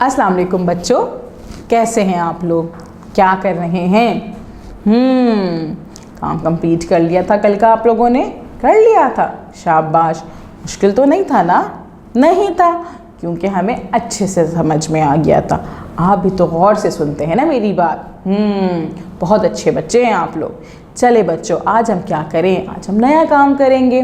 अस्सलाम वालेकुम बच्चों, कैसे हैं आप लोग? क्या कर रहे हैं? काम कंप्लीट कर लिया था कल का? आप लोगों ने कर लिया था? शाबाश। मुश्किल तो नहीं था ना? नहीं था, क्योंकि हमें अच्छे से समझ में आ गया था। आप भी तो गौर से सुनते हैं ना मेरी बात। बहुत अच्छे बच्चे हैं आप लोग। चले बच्चों, आज हम क्या करें? आज हम नया काम करेंगे।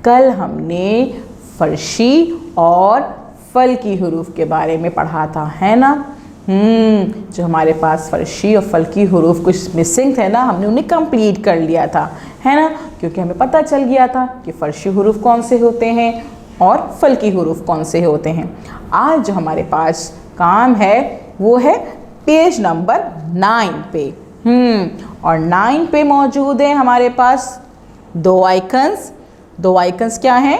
कल हमने फर्शी और फल की हरूफ के बारे में पढ़ा था, है ना? जो हमारे पास फर्शी और फल की हरूफ कुछ मिसिंग थे ना, हमने उन्हें कंप्लीट कर लिया था, है ना? क्योंकि हमें पता चल गया था कि फर्शी हरूफ कौन से होते हैं और फल की हरूफ कौन से होते हैं। आज जो हमारे पास काम है वो है पेज नंबर 9 पे। और 9 पे मौजूद है हमारे पास दो आइकन्स क्या हैं?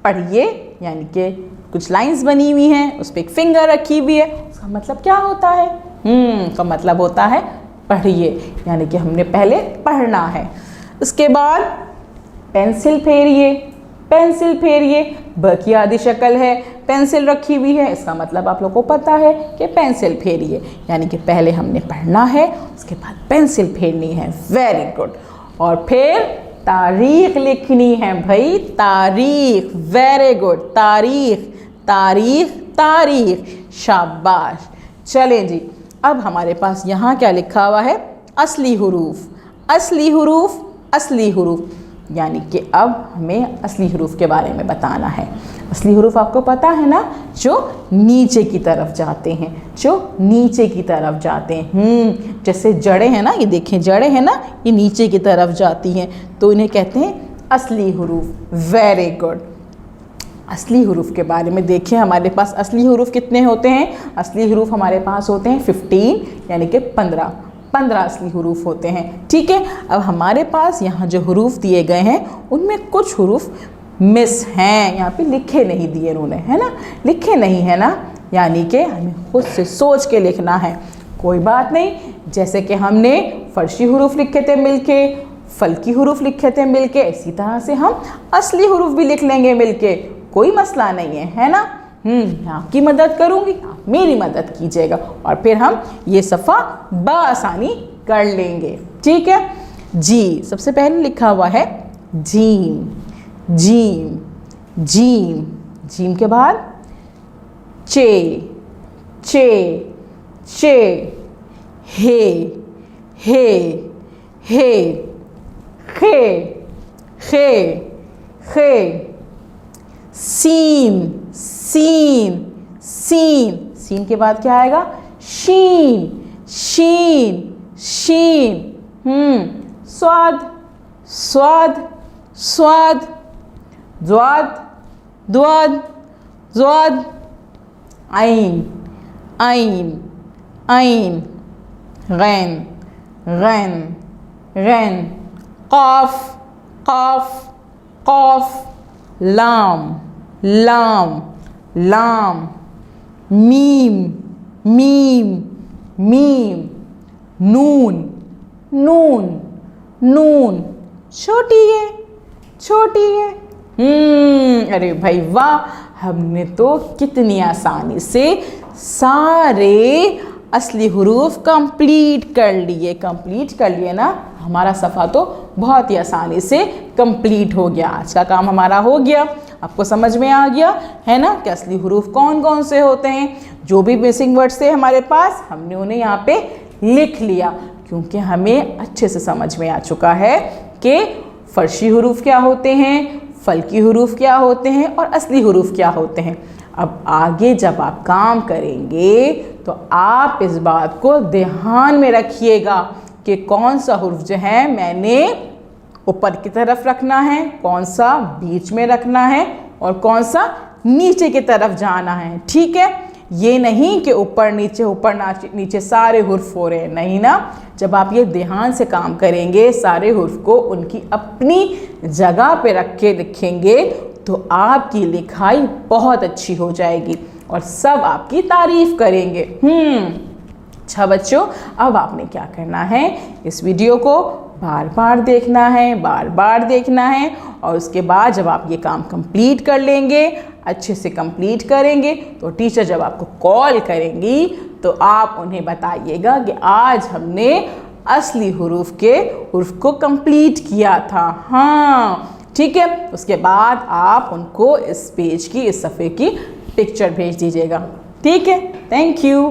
पढ़िए, यानी कि कुछ लाइंस बनी हुई हैं, उस पर एक फिंगर रखी हुई है। उसका मतलब क्या होता है? उसका मतलब होता है पढ़िए, यानी कि हमने पहले पढ़ना है। उसके बाद पेंसिल फेरिए। ब की आधी शक्ल है, पेंसिल रखी हुई है, इसका मतलब आप लोगों को पता है कि पेंसिल फेरिए, यानी कि पहले हमने पढ़ना है, उसके बाद पेंसिल फेरनी है। Very good. और फिर तारीख लिखनी है भाई, तारीख। वेरी गुड, तारीख। शाबाश। चलें जी, अब हमारे पास यहाँ क्या लिखा हुआ है? असली हरूफ, यानी कि अब हमें असली हरूफ के बारे में बताना है। असली हरूफ आपको पता है ना, जो नीचे की तरफ जाते हैं, जैसे जड़ें हैं ना, ये देखें जड़ें हैं ना, ये नीचे की तरफ जाती हैं, तो इन्हें कहते हैं असली हरूफ। Very good. असली हरूफ के बारे में देखें, हमारे पास असली हरूफ कितने होते हैं? असली हरूफ हमारे पास होते हैं 15, यानी कि 15 असली हरूफ होते हैं। ठीक है, अब हमारे पास यहाँ जो हरूफ दिए गए हैं उनमें कुछ हरूफ मिस हैं, यहाँ पे लिखे नहीं दिए इन्होंने, है ना? लिखे नहीं है ना, यानी कि हमें खुद से सोच के लिखना है। कोई बात नहीं, जैसे कि हमने फर्शी हरूफ लिखे थे मिलके, फल की हरूफ लिखे थे मिलके, इसी तरह से हम असली हरूफ भी लिख लेंगे मिलके। कोई मसला नहीं है, है ना? आपकी मदद करूँगी, आप मेरी मदद कीजिएगा, और फिर हम ये सफ़ा बआसानी कर लेंगे। ठीक है जी। सबसे पहले लिखा हुआ है जीम के बाद चे, खे, सीन के बाद क्या आएगा? शीन। स्वाद, द्वाद, आइन, गैन, कॉफ, लाम, मीम, नून। छोटी है। अरे भाई वाह, हमने तो कितनी आसानी से सारे असली हरूफ कंप्लीट कर लिए ना। हमारा सफ़ा तो बहुत ही आसानी से कंप्लीट हो गया। आज का काम हमारा हो गया। आपको समझ में आ गया है ना कि असली हरूफ कौन कौन से होते हैं। जो भी मिसिंग वर्ड्स थे हमारे पास, हमने उन्हें यहाँ पे लिख लिया, क्योंकि हमें अच्छे से समझ में आ चुका है कि फर्शी हरूफ क्या होते हैं, फल की हरूफ क्या होते हैं और असली हरूफ क्या होते हैं। अब आगे जब आप काम करेंगे तो आप इस बात को ध्यान में रखिएगा कि कौन सा हरूफ जो है मैंने ऊपर की तरफ रखना है, कौन सा बीच में रखना है और कौन सा नीचे की तरफ जाना है। ठीक है, ये नहीं कि ऊपर नीचे सारे हुर्फ हो रहे हैं, नहीं ना। जब आप ये ध्यान से काम करेंगे, सारे हुर्फ को उनकी अपनी जगह पे रख के लिखेंगे, तो आपकी लिखाई बहुत अच्छी हो जाएगी और सब आपकी तारीफ करेंगे। अच्छा बच्चों, अब आपने क्या करना है, इस वीडियो को बार बार देखना है और उसके बाद जब आप ये काम कंप्लीट कर लेंगे, अच्छे से कंप्लीट करेंगे तो टीचर जब आपको कॉल करेंगी तो आप उन्हें बताइएगा कि आज हमने असली हुरूफ को कंप्लीट किया था। हाँ ठीक है, उसके बाद आप उनको इस पेज की, इस सफ़े की पिक्चर भेज दीजिएगा। ठीक है, थैंक यू।